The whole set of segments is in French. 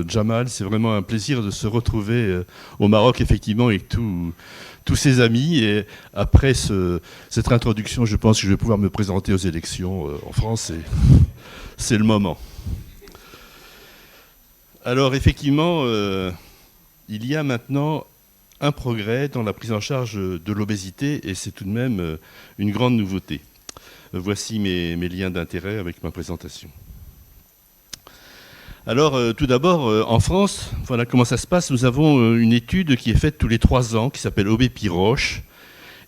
Jamal, c'est vraiment un plaisir de se retrouver au Maroc, effectivement, avec tous ses amis. Et après cette introduction, je pense que je vais pouvoir me présenter aux élections en France, et c'est le moment. Alors, effectivement, il y a maintenant un progrès dans la prise en charge de l'obésité, et c'est tout de même une grande nouveauté. Voici mes liens d'intérêt avec ma présentation. Alors, tout d'abord, en France, voilà comment ça se passe. Nous avons une étude qui est faite tous les 3 ans, qui s'appelle Obé-Piroche,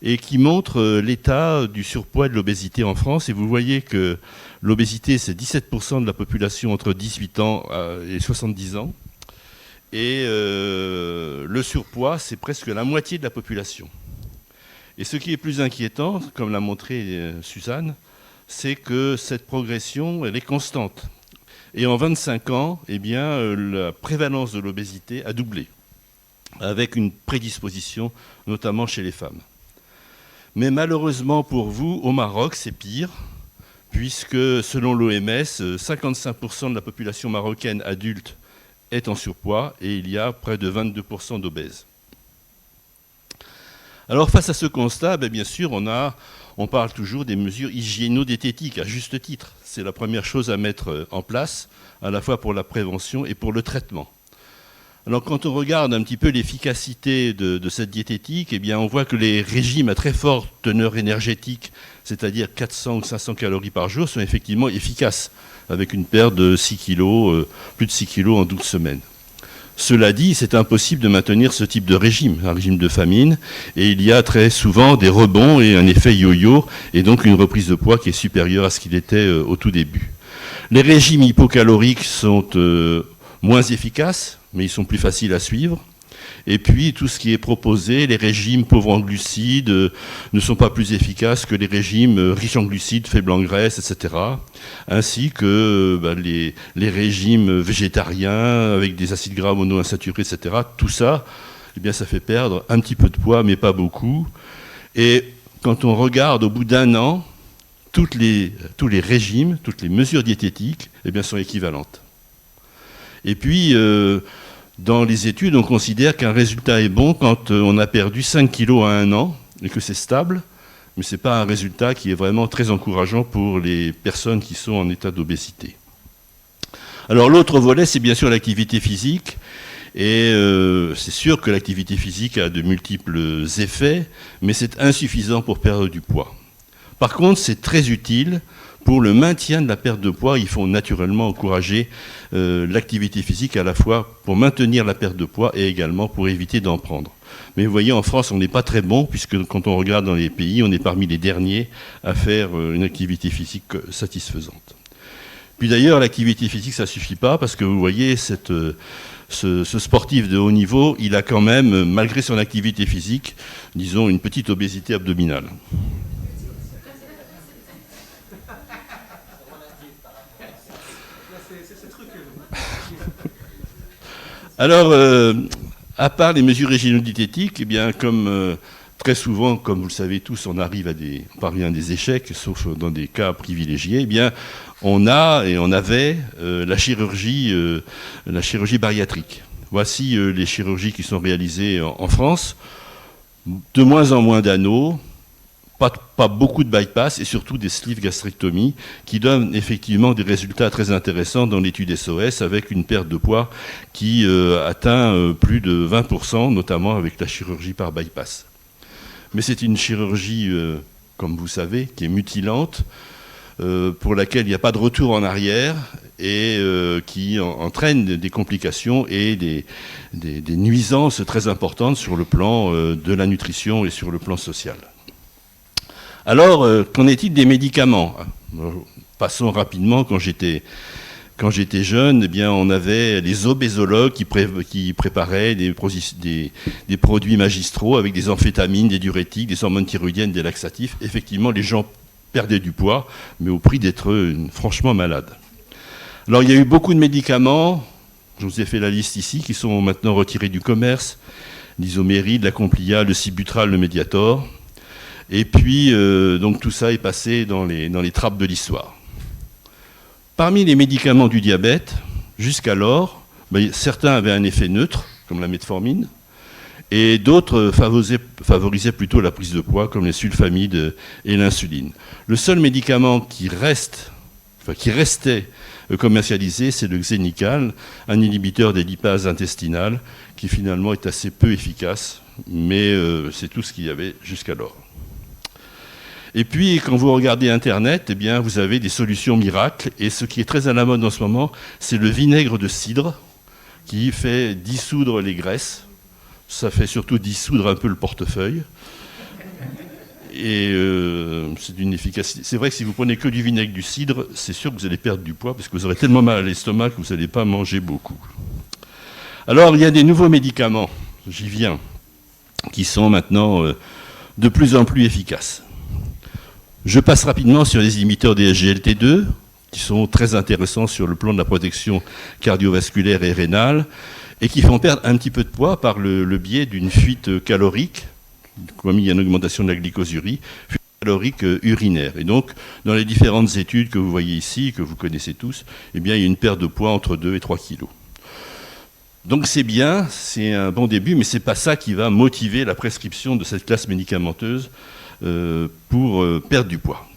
et qui montre l'état du surpoids et de l'obésité en France. Et vous voyez que l'obésité, c'est 17% de la population entre 18 ans et 70 ans. Et le surpoids, c'est presque la moitié de la population. Et ce qui est plus inquiétant, comme l'a montré Suzanne, c'est que cette progression, elle est constante. Et en 25 ans, eh bien, la prévalence de l'obésité a doublé, avec une prédisposition notamment chez les femmes. Mais malheureusement pour vous, au Maroc, c'est pire, puisque selon l'OMS, 55% de la population marocaine adulte est en surpoids et il y a près de 22% d'obèses. Alors face à ce constat, bien sûr, on parle toujours des mesures hygiéno-diététiques, à juste titre. C'est la première chose à mettre en place, à la fois pour la prévention et pour le traitement. Alors quand on regarde un petit peu l'efficacité de cette diététique, eh bien, on voit que les régimes à très forte teneur énergétique, c'est-à-dire 400 ou 500 calories par jour, sont effectivement efficaces, avec une perte de 6 kilos, plus de 6 kilos en 12 semaines. Cela dit, c'est impossible de maintenir ce type de régime, un régime de famine, et il y a très souvent des rebonds et un effet yo-yo, et donc une reprise de poids qui est supérieure à ce qu'il était au tout début. Les régimes hypocaloriques sont moins efficaces, mais ils sont plus faciles à suivre. Et puis, tout ce qui est proposé, les régimes pauvres en glucides ne sont pas plus efficaces que les régimes riches en glucides, faibles en graisse, etc. Ainsi que les régimes végétariens avec des acides gras monoinsaturés, etc. Tout ça, eh bien, ça fait perdre un petit peu de poids, mais pas beaucoup. Et quand on regarde au bout d'un an, tous les régimes, toutes les mesures diététiques, eh bien, sont équivalentes. Et puis, dans les études, on considère qu'un résultat est bon quand on a perdu 5 kilos à 1 an et que c'est stable, mais ce n'est pas un résultat qui est vraiment très encourageant pour les personnes qui sont en état d'obésité. Alors l'autre volet, c'est bien sûr l'activité physique, et c'est sûr que l'activité physique a de multiples effets, mais c'est insuffisant pour perdre du poids. Par contre, c'est très utile pour le maintien de la perte de poids. Il faut naturellement encourager l'activité physique à la fois pour maintenir la perte de poids et également pour éviter d'en prendre. Mais vous voyez, en France, on n'est pas très bon, puisque quand on regarde dans les pays, on est parmi les derniers à faire une activité physique satisfaisante. Puis d'ailleurs, l'activité physique, ça ne suffit pas, parce que vous voyez, ce sportif de haut niveau, il a quand même, malgré son activité physique, disons, une petite obésité abdominale. Alors, à part les mesures hygiéno-diététiques, eh bien, comme très souvent, comme vous le savez tous, on parvient à des échecs, sauf dans des cas privilégiés, eh bien, on avait la chirurgie bariatrique. Voici les chirurgies qui sont réalisées en France. De moins en moins d'anneaux, pas beaucoup de bypass et surtout des sleeve gastrectomies qui donnent effectivement des résultats très intéressants dans l'étude SOS avec une perte de poids qui atteint plus de 20%, notamment avec la chirurgie par bypass. Mais c'est une chirurgie, comme vous savez, qui est mutilante, pour laquelle il n'y a pas de retour en arrière et qui entraîne des complications et des nuisances très importantes sur le plan de la nutrition et sur le plan social. Alors, qu'en est-il des médicaments ? Passons rapidement, quand j'étais jeune, eh bien, on avait les obésologues qui préparaient des produits magistraux avec des amphétamines, des diurétiques, des hormones thyroïdiennes, des laxatifs. Effectivement, les gens perdaient du poids, mais au prix d'être franchement malades. Alors, il y a eu beaucoup de médicaments, je vous ai fait la liste ici, qui sont maintenant retirés du commerce, l'Isoméride, la Complia, le Sibutral, le Mediator. Et puis, donc tout ça est passé dans les trappes de l'histoire. Parmi les médicaments du diabète, jusqu'alors, certains avaient un effet neutre, comme la metformine, et d'autres favorisaient plutôt la prise de poids, comme les sulfamides et l'insuline. Le seul médicament qui restait commercialisé, c'est le Xenical, un inhibiteur des lipases intestinales, qui finalement est assez peu efficace, mais c'est tout ce qu'il y avait jusqu'alors. Et puis, quand vous regardez Internet, eh bien, vous avez des solutions miracles, et ce qui est très à la mode en ce moment, c'est le vinaigre de cidre, qui fait dissoudre les graisses. Ça fait surtout dissoudre un peu le portefeuille. Et c'est d'une efficacité. C'est vrai que si vous prenez que du vinaigre du cidre, c'est sûr que vous allez perdre du poids parce que vous aurez tellement mal à l'estomac que vous n'allez pas manger beaucoup. Alors, il y a des nouveaux médicaments, j'y viens, qui sont maintenant de plus en plus efficaces. Je passe rapidement sur les inhibiteurs des SGLT2, qui sont très intéressants sur le plan de la protection cardiovasculaire et rénale, et qui font perdre un petit peu de poids par le biais d'une fuite calorique, comme il y a une augmentation de la glycosurie, fuite calorique urinaire. Et donc, dans les différentes études que vous voyez ici, que vous connaissez tous, eh bien, il y a une perte de poids entre 2 et 3 kilos. Donc c'est bien, c'est un bon début, mais ce n'est pas ça qui va motiver la prescription de cette classe médicamenteuse pour perdre du poids.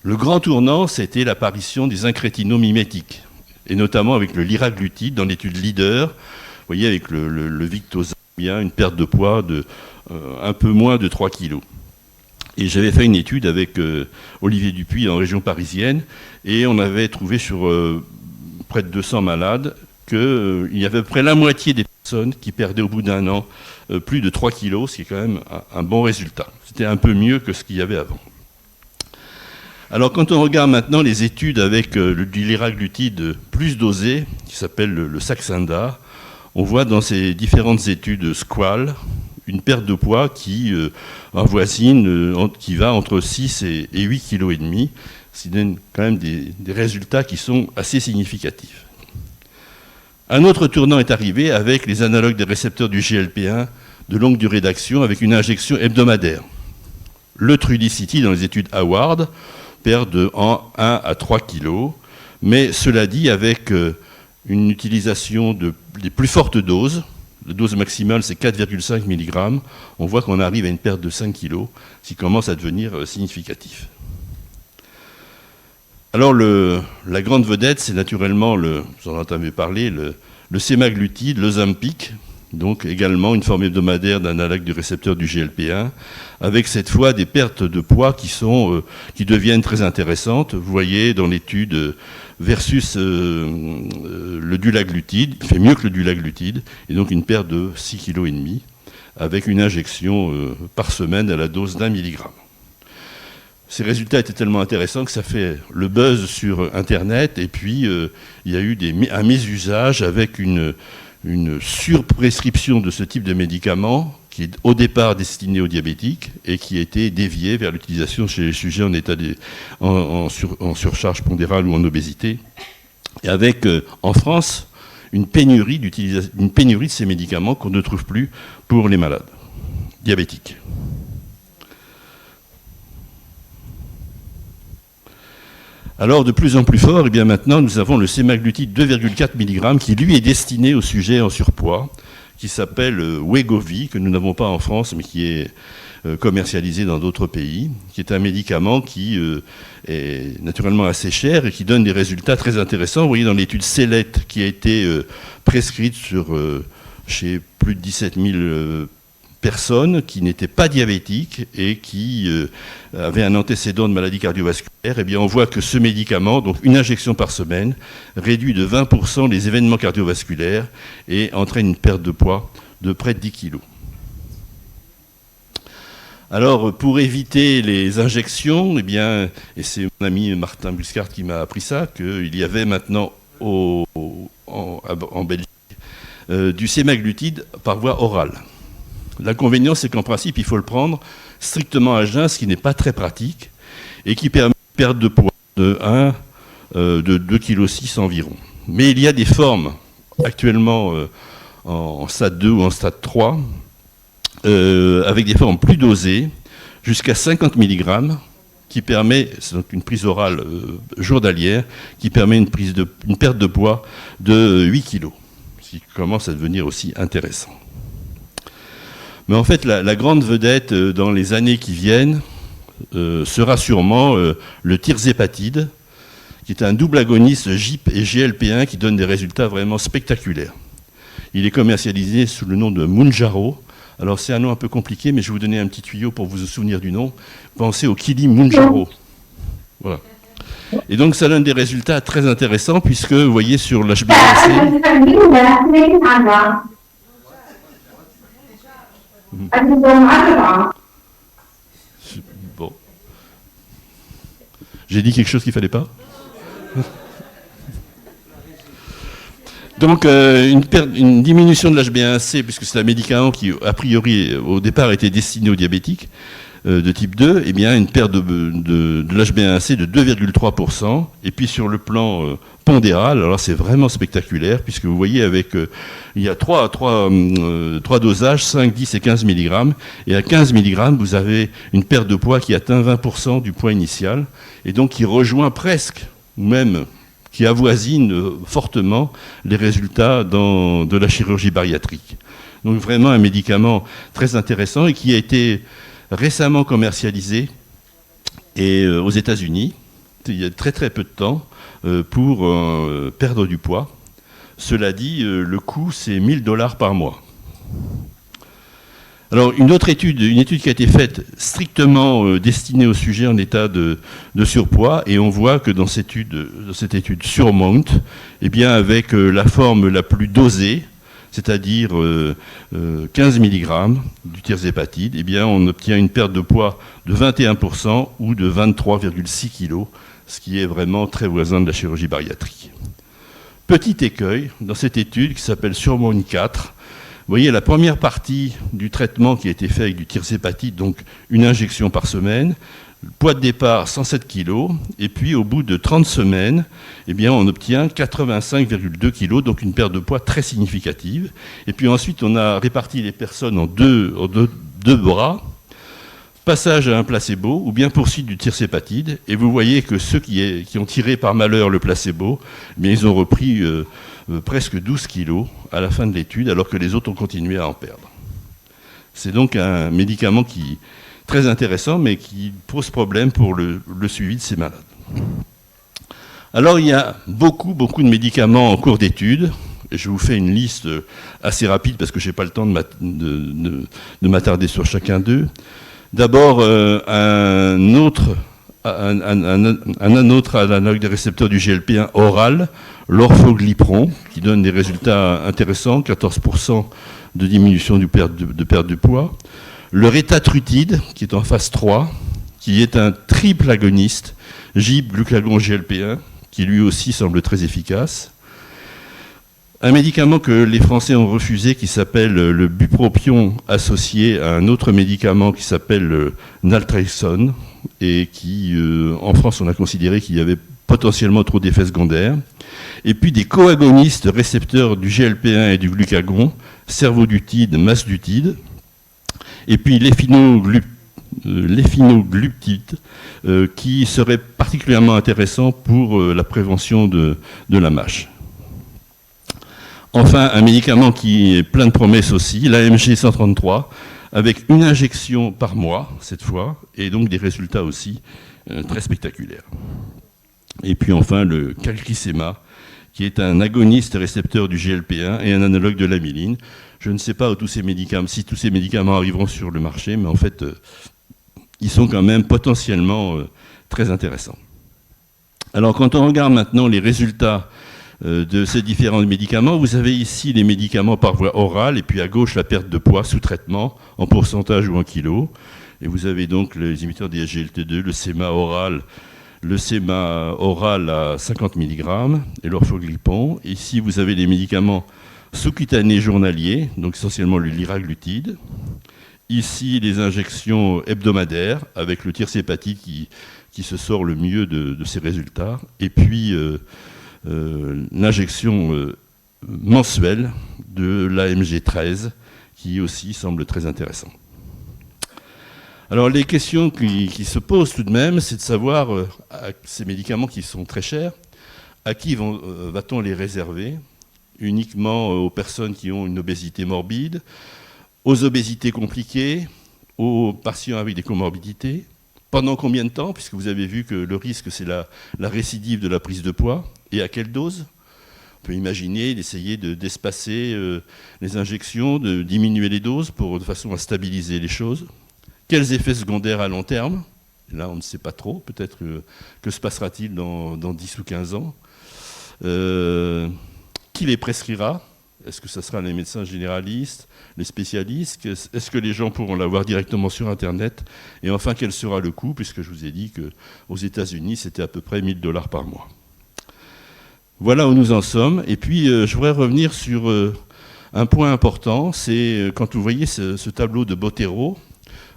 Le grand tournant, c'était l'apparition des incrétinomimétiques, et notamment avec le liraglutide dans l'étude LEADER, vous voyez, avec le Victoza, bien une perte de poids de un peu moins de 3 kg. Et j'avais fait une étude avec Olivier Dupuis en région parisienne, et on avait trouvé sur près de 200 malades qu'il y avait à peu près la moitié des personnes qui perdaient au bout d'un an plus de 3 kg, ce qui est quand même un bon résultat. C'était un peu mieux que ce qu'il y avait avant. Alors quand on regarde maintenant les études avec du liraglutide plus dosé, qui s'appelle le Saxenda, on voit dans ces différentes études Squall une perte de poids qui avoisine, qui va entre 6 et 8 kg et demi, ce qui donne quand même des résultats qui sont assez significatifs. Un autre tournant est arrivé avec les analogues des récepteurs du GLP-1 de longue durée d'action avec une injection hebdomadaire. Le Trulicity dans les études Howard perd de 1 à 3 kg, mais cela dit avec une utilisation des plus fortes doses. La dose maximale, c'est 4,5 mg. On voit qu'on arrive à une perte de 5 kg, ce qui commence à devenir significatif. Alors, la grande vedette, c'est naturellement, vous en entendez parler, le sémaglutide, le Ozempic, donc également une forme hebdomadaire d'analogue du récepteur du GLP-1, avec cette fois des pertes de poids qui deviennent très intéressantes. Vous voyez dans l'étude versus le dulaglutide, il fait mieux que le dulaglutide, et donc une perte de 6,5 kg, avec une injection par semaine à la dose d'1 mg. Ces résultats étaient tellement intéressants que ça fait le buzz sur Internet, et puis il y a eu un mésusage avec une surprescription de ce type de médicament qui est au départ destiné aux diabétiques et qui a été dévié vers l'utilisation chez les sujets en état en surcharge pondérale ou en obésité, et avec en France une pénurie de ces médicaments qu'on ne trouve plus pour les malades diabétiques. Alors, de plus en plus fort, et bien maintenant, nous avons le sémaglutide 2,4 mg qui, lui, est destiné aux sujets en surpoids, qui s'appelle Wegovy, que nous n'avons pas en France, mais qui est commercialisé dans d'autres pays, qui est un médicament qui est naturellement assez cher et qui donne des résultats très intéressants. Vous voyez, dans l'étude Select, qui a été prescrite chez plus de 17 000 personnes qui n'étaient pas diabétiques et qui avaient un antécédent de maladie cardiovasculaire, eh bien on voit que ce médicament, donc une injection par semaine, réduit de 20% les événements cardiovasculaires et entraîne une perte de poids de près de 10 kg. Alors, pour éviter les injections, eh bien, et c'est mon ami Martin Buscard qui m'a appris ça, qu'il y avait maintenant en Belgique du sémaglutide par voie orale. L'inconvénient, c'est qu'en principe, il faut le prendre strictement à jeun, ce qui n'est pas très pratique, et qui permet une perte de poids de 2,6 kg environ. Mais il y a des formes actuellement en stade 2 ou en stade 3, avec des formes plus dosées, jusqu'à 50 mg, qui permet, c'est donc une prise orale journalière, qui permet une perte de poids de 8 kg, ce qui commence à devenir aussi intéressant. Mais en fait, la grande vedette dans les années qui viennent sera sûrement le tirzépatide, qui est un double agoniste GIP et GLP-1 qui donne des résultats vraiment spectaculaires. Il est commercialisé sous le nom de Mounjaro. Alors c'est un nom un peu compliqué, mais je vais vous donner un petit tuyau pour vous souvenir du nom. Pensez au Kilimanjaro. Voilà. Et donc ça donne des résultats très intéressants, puisque vous voyez sur l'HbA1c... Bon. J'ai dit quelque chose qu'il ne fallait pas? Donc une diminution de l'HbA1c, puisque c'est un médicament qui, a priori, au départ, était destiné aux diabétiques de type 2, eh bien une perte de l'HbA1c de 2,3%. Et puis sur le plan pondéral, alors c'est vraiment spectaculaire, puisque vous voyez, il y a trois dosages, 5, 10 et 15 mg. Et à 15 mg, vous avez une perte de poids qui atteint 20% du poids initial, et donc qui rejoint presque, ou même qui avoisine fortement les résultats de la chirurgie bariatrique. Donc vraiment un médicament très intéressant et qui a été récemment commercialisé aux États-Unis, il y a très très peu de temps, pour perdre du poids. Cela dit, le coût, c'est $1000 par mois. Alors, une étude qui a été faite strictement destinée au sujet en état de surpoids, et on voit que dans cette étude Surmount, eh bien, avec la forme la plus dosée, c'est-à-dire 15 mg du tirzépatide, eh bien, on obtient une perte de poids de 21% ou de 23,6 kg, ce qui est vraiment très voisin de la chirurgie bariatrique. Petit écueil dans cette étude qui s'appelle Surmount 4. Vous voyez la première partie du traitement qui a été fait avec du tirzépatide, donc une injection par semaine, poids de départ 107 kg, et puis au bout de 30 semaines, eh bien, on obtient 85,2 kg, donc une perte de poids très significative. Et puis ensuite, on a réparti les personnes en deux bras, passage à un placebo ou bien poursuite du tirzépatide, et vous voyez que ceux qui ont tiré par malheur le placebo, eh bien, ils ont repris presque 12 kilos à la fin de l'étude, alors que les autres ont continué à en perdre. C'est donc un médicament qui très intéressant, mais qui pose problème pour le suivi de ces malades. Alors, il y a beaucoup de médicaments en cours d'étude. Je vous fais une liste assez rapide, parce que je n'ai pas le temps de m'attarder sur chacun d'eux. D'abord, un autre analogue des récepteurs du GLP-1 oral, l'orfoglipron, qui donne des résultats intéressants, 14% de diminution de perte de poids. Le rétatrutide, qui est en phase 3, qui est un triple agoniste, GIP, glucagon, GLP-1, qui lui aussi semble très efficace. Un médicament que les Français ont refusé, qui s'appelle le bupropion, associé à un autre médicament qui s'appelle le naltrexone, et qui, en France, on a considéré qu'il y avait potentiellement trop d'effets secondaires. Et puis des coagonistes récepteurs du GLP-1 et du glucagon, servodutide, masdutide. Et puis l'épinoglutide, qui serait particulièrement intéressant pour la prévention de la MASH. Enfin, un médicament qui est plein de promesses aussi, l'AMG 133, avec une injection par mois, cette fois, et donc des résultats aussi très spectaculaires. Et puis enfin, le calcicéma, qui est un agoniste récepteur du GLP-1 et un analogue de l'amyline. Je ne sais pas si tous ces médicaments arriveront sur le marché, mais en fait, ils sont quand même potentiellement très intéressants. Alors, quand on regarde maintenant les résultats de ces différents médicaments, vous avez ici les médicaments par voie orale, et puis à gauche, la perte de poids sous traitement, en pourcentage ou en kilos. Et vous avez donc les inhibiteurs des SGLT2, le SEMA oral à 50 mg et l'orfoglipron. Ici, vous avez les médicaments sous-cutanés journaliers, donc essentiellement le liraglutide. Ici, les injections hebdomadaires avec le tirzépatide qui se sort le mieux de ces résultats. Et puis, l'injection mensuelle de l'AMG 13 qui aussi semble très intéressant. Alors les questions qui se posent tout de même, c'est de savoir, ces médicaments qui sont très chers, à qui va-t-on les réserver? Uniquement aux personnes qui ont une obésité morbide, aux obésités compliquées, aux patients avec des comorbidités? Pendant combien de temps? Puisque vous avez vu que le risque, c'est la récidive de la prise de poids. Et à quelle dose? On peut imaginer d'essayer d'espacer les injections, de diminuer les doses de façon à stabiliser les choses. Quels effets secondaires à long terme? Là, on ne sait pas trop. Peut-être que se passera-t-il dans 10 ou 15 ans? Qui les prescrira? Est-ce que ce sera les médecins généralistes, les spécialistes? Est-ce que les gens pourront l'avoir directement sur Internet? Et enfin, quel sera le coût? Puisque je vous ai dit qu'aux États-Unis, c'était à peu près 1 000 $ par mois. Voilà où nous en sommes. Et puis, je voudrais revenir sur un point important. C'est quand vous voyez ce tableau de Bottero,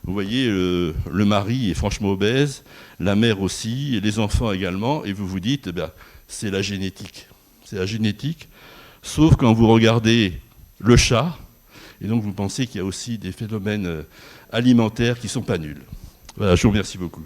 vous voyez le mari est franchement obèse, la mère aussi, et les enfants également, et vous vous dites, c'est la génétique. C'est la génétique. Sauf quand vous regardez le chat, et donc vous pensez qu'il y a aussi des phénomènes alimentaires qui ne sont pas nuls. Voilà, je vous remercie beaucoup.